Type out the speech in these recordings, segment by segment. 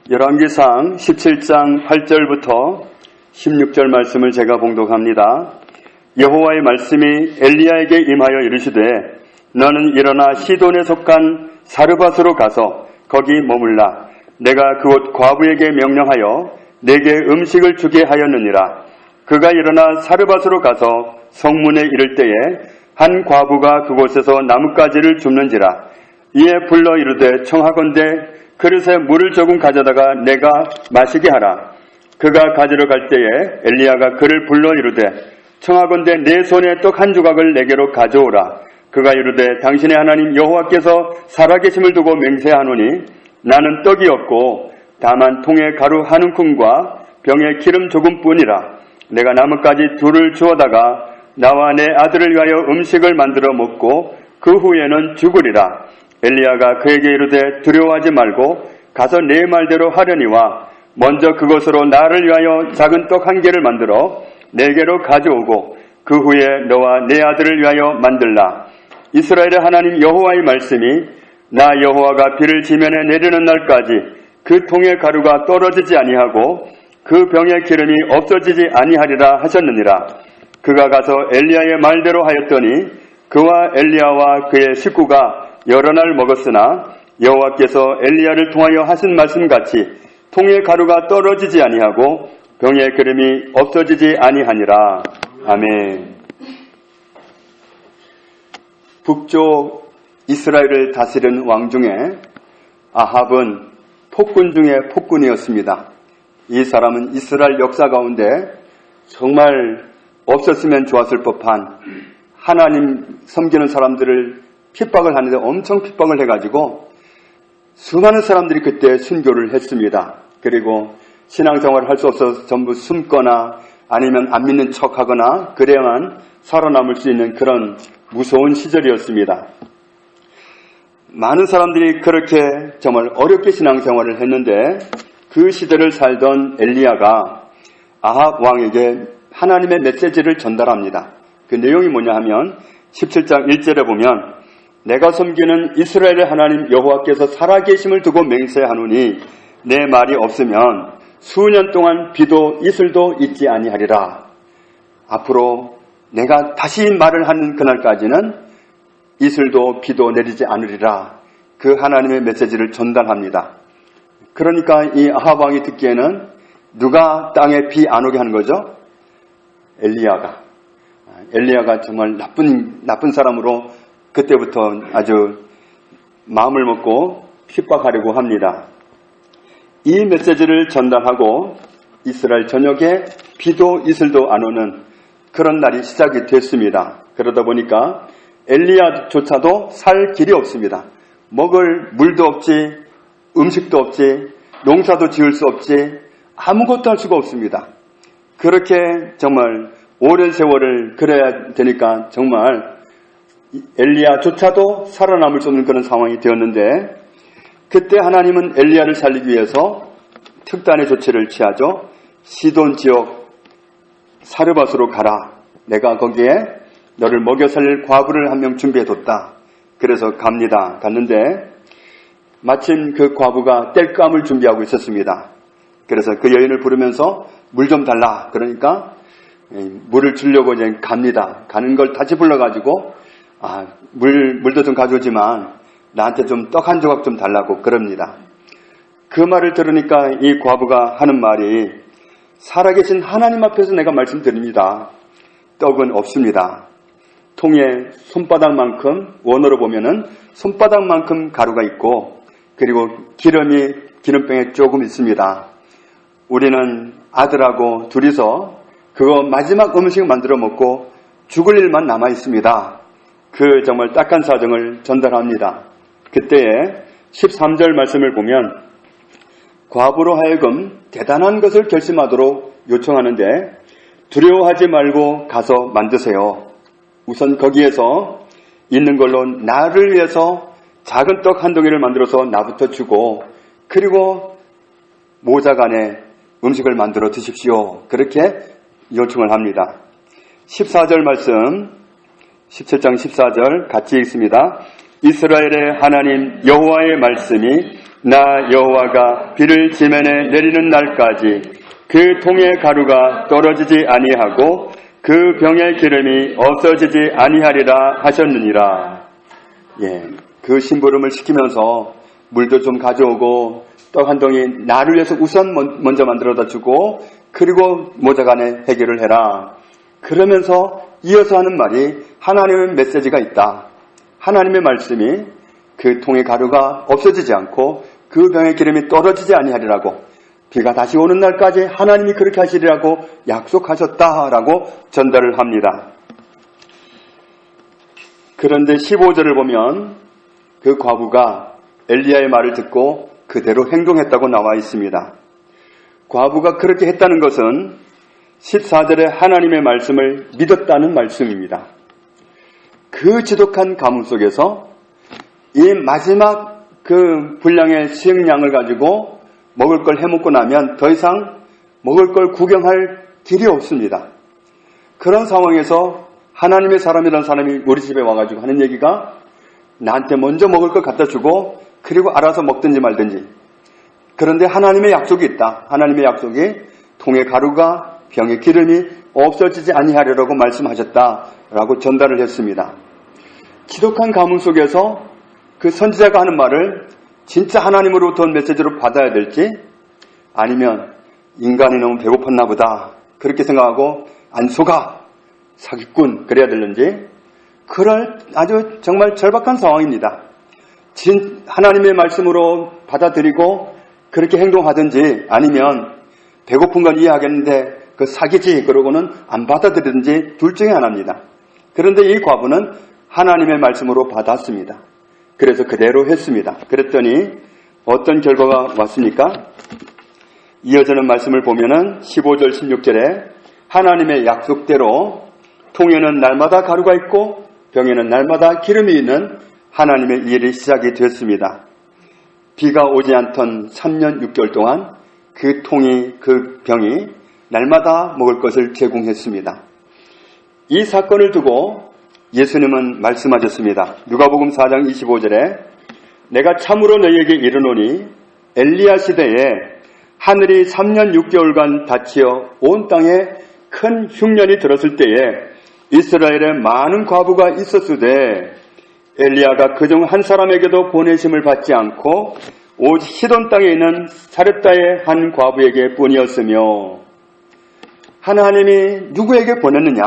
열왕기상 17장 8절부터 16절 말씀을 제가 봉독합니다. 여호와의 말씀이 엘리야에게 임하여 이르시되 너는 일어나 시돈에 속한 사르밧으로 가서 거기 머물라. 내가 그곳 과부에게 명령하여 내게 음식을 주게 하였느니라. 그가 일어나 사르밧으로 가서 성문에 이를 때에 한 과부가 그곳에서 나뭇가지를 줍는지라. 이에 불러 이르되 청하건대 그릇에 물을 조금 가져다가 내가 마시게 하라. 그가 가지러 갈 때에 엘리야가 그를 불러 이르되 청하건대 내 손에 떡 한 조각을 내게로 가져오라. 그가 이르되 당신의 하나님 여호와께서 살아계심을 두고 맹세하노니 나는 떡이 없고 다만 통에 가루 한 움큼과 병에 기름 조금뿐이라. 내가 나뭇가지 둘을 주워다가 나와 내 아들을 위하여 음식을 만들어 먹고 그 후에는 죽으리라. 엘리야가 그에게 이르되 두려워하지 말고 가서 내 말대로 하려니와 먼저 그것으로 나를 위하여 작은 떡 한 개를 만들어 내게로 가져오고 그 후에 너와 내 아들을 위하여 만들라. 이스라엘의 하나님 여호와의 말씀이 나 여호와가 비를 지면에 내리는 날까지 그 통의 가루가 떨어지지 아니하고 그 병의 기름이 없어지지 아니하리라 하셨느니라. 그가 가서 엘리야의 말대로 하였더니 그와 엘리야와 그의 식구가 여러 날 먹었으나 여호와께서 엘리야를 통하여 하신 말씀같이 통의 가루가 떨어지지 아니하고 병의 기름이 없어지지 아니하니라. 아멘. 북쪽 이스라엘을 다스리는 왕 중에 아합은 폭군 중에 폭군이었습니다. 이 사람은 이스라엘 역사 가운데 정말 없었으면 좋았을 법한 하나님 섬기는 사람들을 핍박을 하는데 엄청 핍박을 해가지고 수많은 사람들이 그때 순교를 했습니다. 그리고 신앙생활을 할 수 없어서 전부 숨거나 아니면 안 믿는 척하거나 그래야만 살아남을 수 있는 그런 무서운 시절이었습니다. 많은 사람들이 그렇게 정말 어렵게 신앙생활을 했는데 그 시대를 살던 엘리야가 아합 왕에게 하나님의 메시지를 전달합니다. 그 내용이 뭐냐 하면 17장 1절에 보면 내가 섬기는 이스라엘의 하나님 여호와께서 살아계심을 두고 맹세하노니 내 말이 없으면 수년 동안 비도 이슬도 있지 아니하리라. 앞으로 내가 다시 말을 하는 그날까지는 이슬도 비도 내리지 않으리라. 그 하나님의 메시지를 전달합니다. 그러니까 이 아합 왕이 듣기에는 누가 땅에 비 안 오게 하는 거죠? 엘리야가 정말 나쁜 사람으로 그때부터 아주 마음을 먹고 핍박하려고 합니다. 이 메시지를 전달하고 이스라엘 전역에 비도 이슬도 안 오는 그런 날이 시작이 됐습니다. 그러다 보니까 엘리야조차도 살 길이 없습니다. 먹을 물도 없지, 음식도 없지, 농사도 지을 수 없지, 아무것도 할 수가 없습니다. 그렇게 정말 오랜 세월을 그래야 되니까 정말 엘리야조차도 살아남을 수 없는 그런 상황이 되었는데 그때 하나님은 엘리야를 살리기 위해서 특단의 조치를 취하죠. 시돈 지역 사르밧으로 가라. 내가 거기에 너를 먹여 살릴 과부를 한 명 준비해뒀다. 그래서 갑니다. 갔는데 마침 그 과부가 땔감을 준비하고 있었습니다. 그래서 그 여인을 부르면서 물 좀 달라. 그러니까 물을 주려고 이제 갑니다. 가는 걸 다시 불러가지고 물도 좀 가져오지만 나한테 좀 떡 한 조각 좀 달라고 그럽니다. 그 말을 들으니까 이 과부가 하는 말이 살아계신 하나님 앞에서 내가 말씀드립니다. 떡은 없습니다. 통에 손바닥만큼, 원어로 보면은 손바닥만큼 가루가 있고 그리고 기름병에 조금 있습니다. 우리는 아들하고 둘이서 그거 마지막 음식을 만들어 먹고 죽을 일만 남아 있습니다. 그 정말 딱한 사정을 전달합니다. 그때에 13절 말씀을 보면 과부로 하여금 대단한 것을 결심하도록 요청하는데 두려워하지 말고 가서 만드세요. 우선 거기에서 있는 걸로 나를 위해서 작은 떡 한 덩이를 만들어서 나부터 주고 그리고 모작 안에 음식을 만들어 드십시오. 그렇게 요청을 합니다. 14절 말씀 17장 14절 같이 읽습니다. 이스라엘의 하나님 여호와의 말씀이 나 여호와가 비를 지면에 내리는 날까지 그 통의 가루가 떨어지지 아니하고 그 병의 기름이 없어지지 아니하리라 하셨느니라. 그 심부름을 시키면서 물도 좀 가져오고 떡 한 덩이 나를 위해서 우선 먼저 만들어다 주고 그리고 모자간에 해결을 해라. 그러면서 이어서 하는 말이 하나님의 메시지가 있다. 하나님의 말씀이 그 통의 가루가 없어지지 않고 그 병의 기름이 떨어지지 아니하리라고, 비가 다시 오는 날까지 하나님이 그렇게 하시리라고 약속하셨다라고 전달을 합니다. 그런데 15절을 보면 그 과부가 엘리야의 말을 듣고 그대로 행동했다고 나와 있습니다. 과부가 그렇게 했다는 것은 14절에 하나님의 말씀을 믿었다는 말씀입니다. 그 지독한 가뭄 속에서 이 마지막 그 분량의 수확량을 가지고 먹을 걸 해먹고 나면 더 이상 먹을 걸 구경할 길이 없습니다. 그런 상황에서 하나님의 사람이라는 사람이 우리 집에 와가지고 하는 얘기가 나한테 먼저 먹을 걸 갖다 주고 그리고 알아서 먹든지 말든지. 그런데 하나님의 약속이 있다. 하나님의 약속이 통의 가루가 병의 기름이 없어지지 아니하리라고 말씀하셨다라고 전달을 했습니다. 지독한 가뭄 속에서 그 선지자가 하는 말을 진짜 하나님으로부터 온 메시지로 받아야 될지, 아니면 인간이 너무 배고팠나 보다 그렇게 생각하고 안 속아 사기꾼 그래야 되는지, 그럴 아주 정말 절박한 상황입니다. 하나님의 말씀으로 받아들이고 그렇게 행동하든지, 아니면 배고픈 건 이해하겠는데 그 사기지 그러고는 안 받아들이든지 둘 중에 하나입니다. 그런데 이 과부는 하나님의 말씀으로 받았습니다. 그래서 그대로 했습니다. 그랬더니 어떤 결과가 왔습니까? 이어지는 말씀을 보면은 15절 16절에 하나님의 약속대로 통에는 날마다 가루가 있고 병에는 날마다 기름이 있는 하나님의 일이 시작이 됐습니다. 비가 오지 않던 3년 6개월 동안 그 통이, 그 병이 날마다 먹을 것을 제공했습니다. 이 사건을 두고 예수님은 말씀하셨습니다. 누가복음 4장 25절에 내가 참으로 너희에게 이르노니 엘리야 시대에 하늘이 3년 6개월간 닫히어 온 땅에 큰 흉년이 들었을 때에 이스라엘에 많은 과부가 있었으되 엘리야가 그중 한 사람에게도 보내심을 받지 않고 오직 시돈 땅에 있는 사렙다의 한 과부에게 뿐이었으며, 하나님이 누구에게 보냈느냐?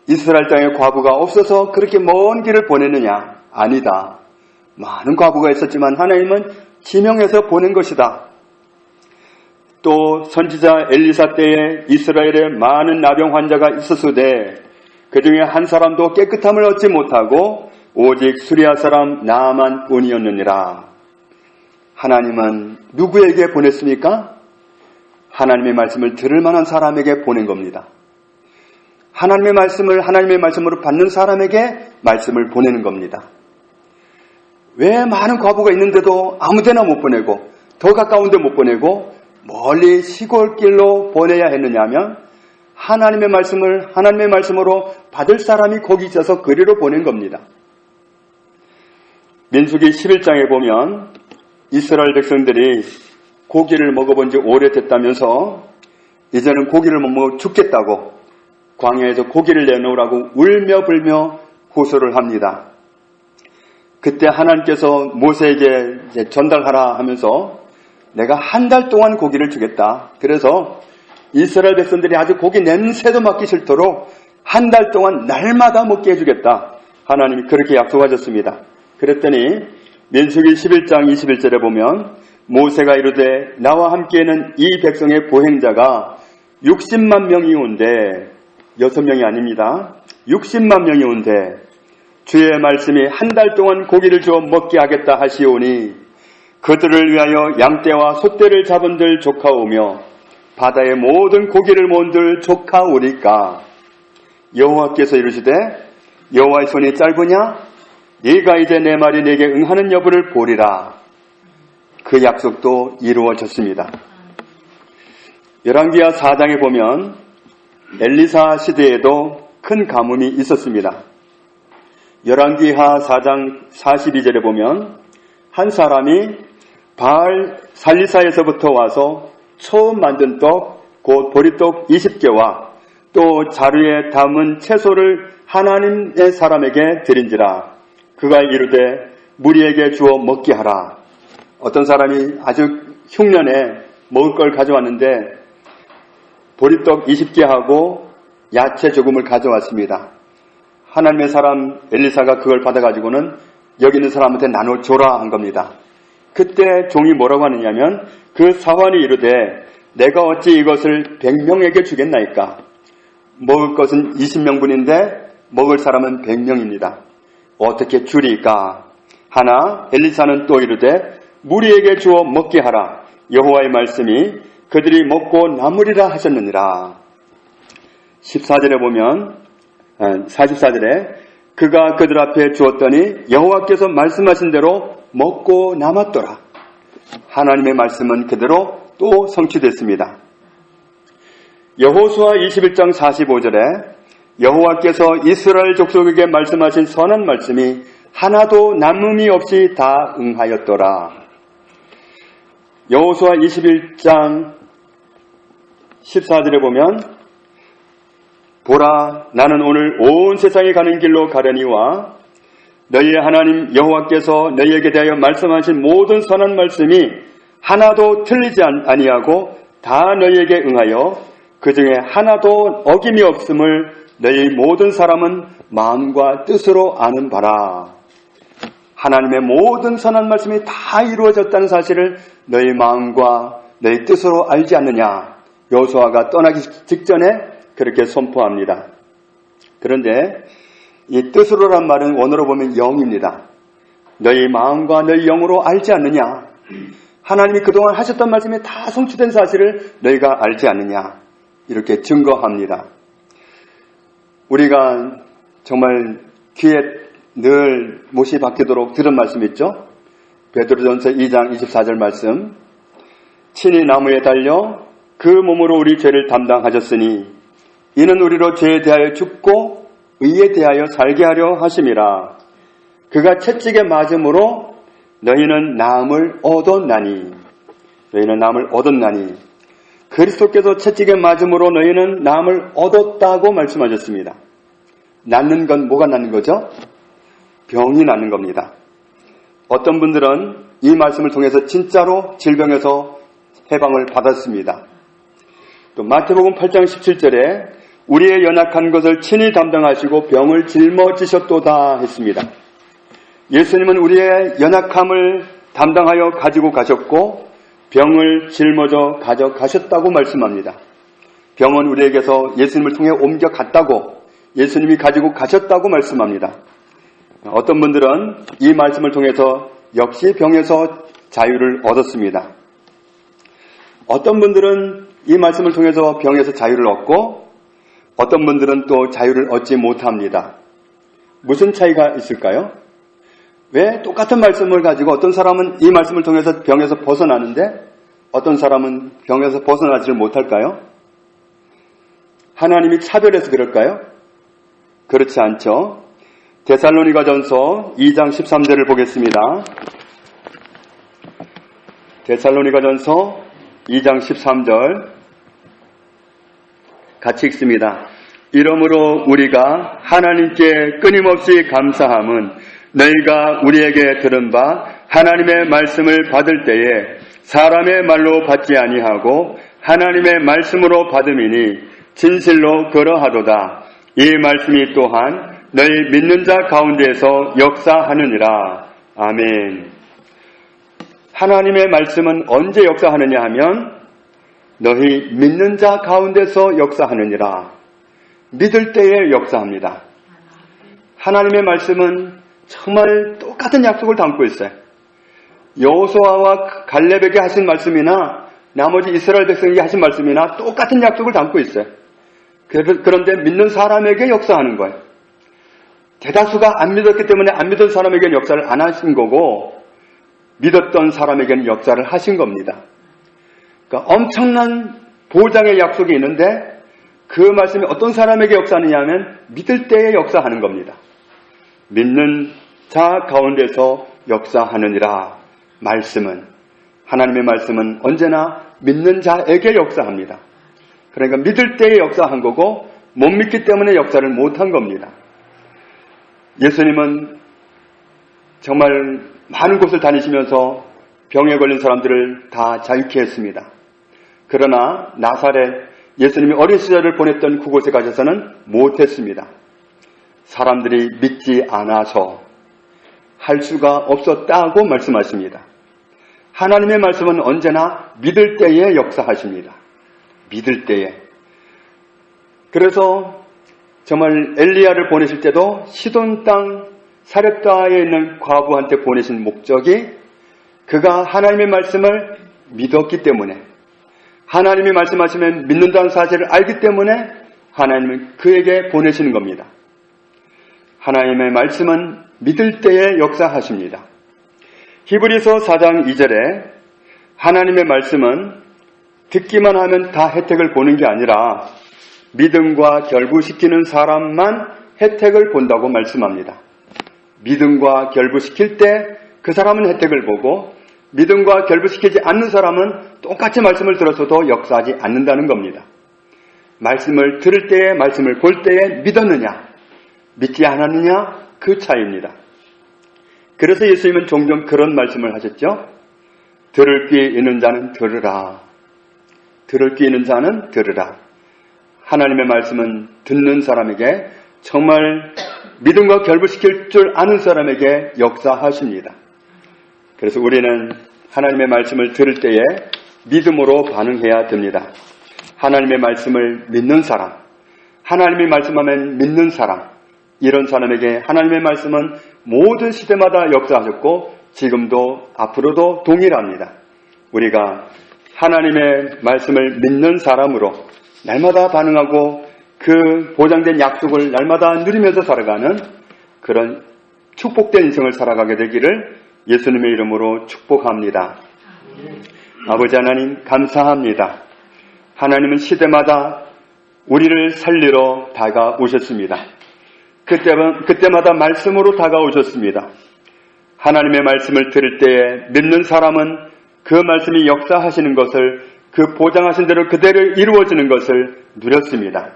이스라엘 땅에 과부가 없어서 그렇게 먼 길을 보냈느냐? 아니다. 많은 과부가 있었지만 하나님은 지명해서 보낸 것이다. 또 선지자 엘리사 때에 이스라엘에 많은 나병 환자가 있었으되 그 중에 한 사람도 깨끗함을 얻지 못하고 오직 수리아 사람 나아만 뿐이었느니라. 하나님은 누구에게 보냈습니까? 하나님의 말씀을 들을 만한 사람에게 보낸 겁니다. 하나님의 말씀을 하나님의 말씀으로 받는 사람에게 말씀을 보내는 겁니다. 왜 많은 과부가 있는데도 아무데나 못 보내고 더 가까운 데 못 보내고 멀리 시골길로 보내야 했느냐면 하나님의 말씀을 하나님의 말씀으로 받을 사람이 거기 있어서 그리로 보낸 겁니다. 민수기 11장에 보면 이스라엘 백성들이 고기를 먹어본 지 오래됐다면서 이제는 고기를 못 먹어 죽겠다고 광야에서 고기를 내놓으라고 울며 불며 호소를 합니다. 그때 하나님께서 모세에게 전달하라 하면서 내가 한 달 동안 고기를 주겠다. 그래서 이스라엘 백성들이 아주 고기 냄새도 맡기 싫도록 한 달 동안 날마다 먹게 해주겠다. 하나님이 그렇게 약속하셨습니다. 그랬더니 민수기 11장 21절에 보면 모세가 이르되 나와 함께는 이 백성의 보행자가 60만 명이 온대, 6명이 아닙니다. 60만 명이 온대 주의 말씀이 한 달 동안 고기를 주어 먹게 하겠다 하시오니 그들을 위하여 양떼와 소떼를 잡은들 조카오며 바다의 모든 고기를 모은들 조카오리까. 여호와께서 이르시되 여호와의 손이 짧으냐? 네가 이제 내 말이 네게 응하는 여부를 보리라. 그 약속도 이루어졌습니다. 열왕기하 4장에 보면 엘리사 시대에도 큰 가뭄이 있었습니다. 열왕기하 4장 42절에 보면 한 사람이 바알 살리사에서부터 와서 처음 만든 떡, 곧 보리떡 20개와 또 자루에 담은 채소를 하나님의 사람에게 드린지라. 그가 이르되 무리에게 주어 먹게 하라. 어떤 사람이 아주 흉년에 먹을 걸 가져왔는데 보리떡 20개 하고 야채 조금을 가져왔습니다. 하나님의 사람 엘리사가 그걸 받아가지고는 여기 있는 사람한테 나눠줘라 한 겁니다. 그때 종이 뭐라고 하느냐면 그 사환이 이르되 내가 어찌 이것을 100명에게 주겠나이까. 먹을 것은 20명분인데 먹을 사람은 100명입니다. 어떻게 줄이까? 하나 엘리사는 또 이르되 무리에게 주어 먹게 하라. 여호와의 말씀이 그들이 먹고 남으리라 하셨느니라. 14절에 보면 44절에 그가 그들 앞에 주었더니 여호와께서 말씀하신 대로 먹고 남았더라. 하나님의 말씀은 그대로 또 성취됐습니다. 여호수아 21장 45절에 여호와께서 이스라엘 족속에게 말씀하신 선한 말씀이 하나도 남음이 없이 다 응하였더라. 여호수아 21장 14절에 보면 보라 나는 오늘 온 세상에 가는 길로 가려니와 너희의 하나님 여호와께서 너희에게 대하여 말씀하신 모든 선한 말씀이 하나도 틀리지 아니하고 다 너희에게 응하여 그 중에 하나도 어김이 없음을 너희 모든 사람은 마음과 뜻으로 아는 바라. 하나님의 모든 선한 말씀이 다 이루어졌다는 사실을 너희 마음과 너희 뜻으로 알지 않느냐. 여호수아가 떠나기 직전에 그렇게 선포합니다. 그런데 이 뜻으로란 말은 원어로 보면 영입니다. 너희 마음과 너희 영으로 알지 않느냐. 하나님이 그동안 하셨던 말씀이 다 성취된 사실을 너희가 알지 않느냐. 이렇게 증거합니다. 우리가 정말 귀에 늘 못이 박히도록 들은 말씀 있죠? 베드로전서 2장 24절 말씀. 친히 나무에 달려 그 몸으로 우리 죄를 담당하셨으니 이는 우리로 죄에 대하여 죽고 의에 대하여 살게 하려 하심이라. 그가 채찍에 맞음으로 너희는 나음을 얻었나니. 너희는 나음을 얻었나니. 그리스도께서 채찍에 맞음으로 너희는 나음을 얻었다고 말씀하셨습니다. 낫는 건 뭐가 낫는 거죠? 병이 낫는 겁니다. 어떤 분들은 이 말씀을 통해서 진짜로 질병에서 해방을 받았습니다. 또 마태복음 8장 17절에 우리의 연약한 것을 친히 담당하시고 병을 짊어지셨도다 했습니다. 예수님은 우리의 연약함을 담당하여 가지고 가셨고 병을 짊어져 가져가셨다고 말씀합니다. 병은 우리에게서 예수님을 통해 옮겨갔다고 예수님이 가지고 가셨다고 말씀합니다. 어떤 분들은 이 말씀을 통해서 역시 병에서 자유를 얻었습니다. 어떤 분들은 이 말씀을 통해서 병에서 자유를 얻고 어떤 분들은 또 자유를 얻지 못합니다. 무슨 차이가 있을까요? 왜 똑같은 말씀을 가지고 어떤 사람은 이 말씀을 통해서 병에서 벗어나는데 어떤 사람은 병에서 벗어나지를 못할까요? 하나님이 차별해서 그럴까요? 그렇지 않죠. 데살로니가전서 2장 13절을 보겠습니다. 데살로니가전서 2장 13절 같이 읽습니다. 이러므로 우리가 하나님께 끊임없이 감사함은 너희가 우리에게 들은 바 하나님의 말씀을 받을 때에 사람의 말로 받지 아니하고 하나님의 말씀으로 받음이니 진실로 그러하도다. 이 말씀이 또한 너희 믿는 자 가운데에서 역사하느니라. 아멘. 하나님의 말씀은 언제 역사하느냐 하면 너희 믿는 자 가운데서 역사하느니라. 믿을 때에 역사합니다. 하나님의 말씀은 정말 똑같은 약속을 담고 있어요. 여호수아와 갈렙에게 하신 말씀이나 나머지 이스라엘 백성에게 하신 말씀이나 똑같은 약속을 담고 있어요. 그런데 믿는 사람에게 역사하는 거예요. 대다수가 안 믿었기 때문에 안 믿은 사람에게는 역사를 안 하신 거고 믿었던 사람에게는 역사를 하신 겁니다. 그러니까 엄청난 보장의 약속이 있는데 그 말씀이 어떤 사람에게 역사하느냐 하면 믿을 때에 역사하는 겁니다. 믿는 자 가운데서 역사하느니라. 말씀은 하나님의 말씀은 언제나 믿는 자에게 역사합니다. 그러니까 믿을 때에 역사한 거고 못 믿기 때문에 역사를 못한 겁니다. 예수님은 정말 많은 곳을 다니시면서 병에 걸린 사람들을 다 자유케 했습니다. 그러나 나사렛, 예수님이 어린 시절을 보냈던 그곳에 가셔서는 못했습니다. 사람들이 믿지 않아서 할 수가 없었다고 말씀하십니다. 하나님의 말씀은 언제나 믿을 때에 역사하십니다. 믿을 때에. 그래서 정말 엘리야를 보내실 때도 시돈 땅 사렙다에 있는 과부한테 보내신 목적이 그가 하나님의 말씀을 믿었기 때문에, 하나님이 말씀하시면 믿는다는 사실을 알기 때문에 하나님은 그에게 보내시는 겁니다. 하나님의 말씀은 믿을 때에 역사하십니다. 히브리서 4장 2절에 하나님의 말씀은 듣기만 하면 다 혜택을 보는 게 아니라 믿음과 결부시키는 사람만 혜택을 본다고 말씀합니다. 믿음과 결부시킬 때 그 사람은 혜택을 보고 믿음과 결부시키지 않는 사람은 똑같이 말씀을 들었어도 역사하지 않는다는 겁니다. 말씀을 들을 때에, 말씀을 볼 때에 믿었느냐, 믿지 않았느냐, 그 차이입니다. 그래서 예수님은 종종 그런 말씀을 하셨죠. 들을 귀 있는 자는 들으라. 들을 귀 있는 자는 들으라. 하나님의 말씀은 듣는 사람에게, 정말 믿음과 결부시킬 줄 아는 사람에게 역사하십니다. 그래서 우리는 하나님의 말씀을 들을 때에 믿음으로 반응해야 됩니다. 하나님의 말씀을 믿는 사람, 하나님이 말씀하면 믿는 사람, 이런 사람에게 하나님의 말씀은 모든 시대마다 역사하셨고 지금도 앞으로도 동일합니다. 우리가 하나님의 말씀을 믿는 사람으로 날마다 반응하고 그 보장된 약속을 날마다 누리면서 살아가는 그런 축복된 인생을 살아가게 되기를 예수님의 이름으로 축복합니다. 아버지 하나님 감사합니다. 하나님은 시대마다 우리를 살리러 다가오셨습니다. 그때마다 말씀으로 다가오셨습니다. 하나님의 말씀을 들을 때에 믿는 사람은 그 말씀이 역사하시는 것을, 그 보장하신 대로 그대로 이루어지는 것을 누렸습니다.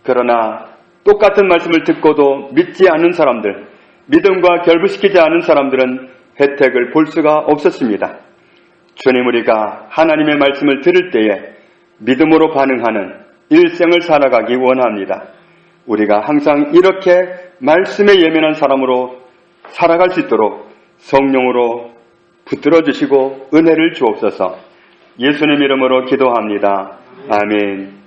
그러나 똑같은 말씀을 듣고도 믿지 않는 사람들, 믿음과 결부시키지 않은 사람들은 혜택을 볼 수가 없었습니다. 주님, 우리가 하나님의 말씀을 들을 때에 믿음으로 반응하는 일생을 살아가기 원합니다. 우리가 항상 이렇게 말씀에 예민한 사람으로 살아갈 수 있도록 성령으로 붙들어 주시고 은혜를 주옵소서. 예수님 이름으로 기도합니다. 아멘.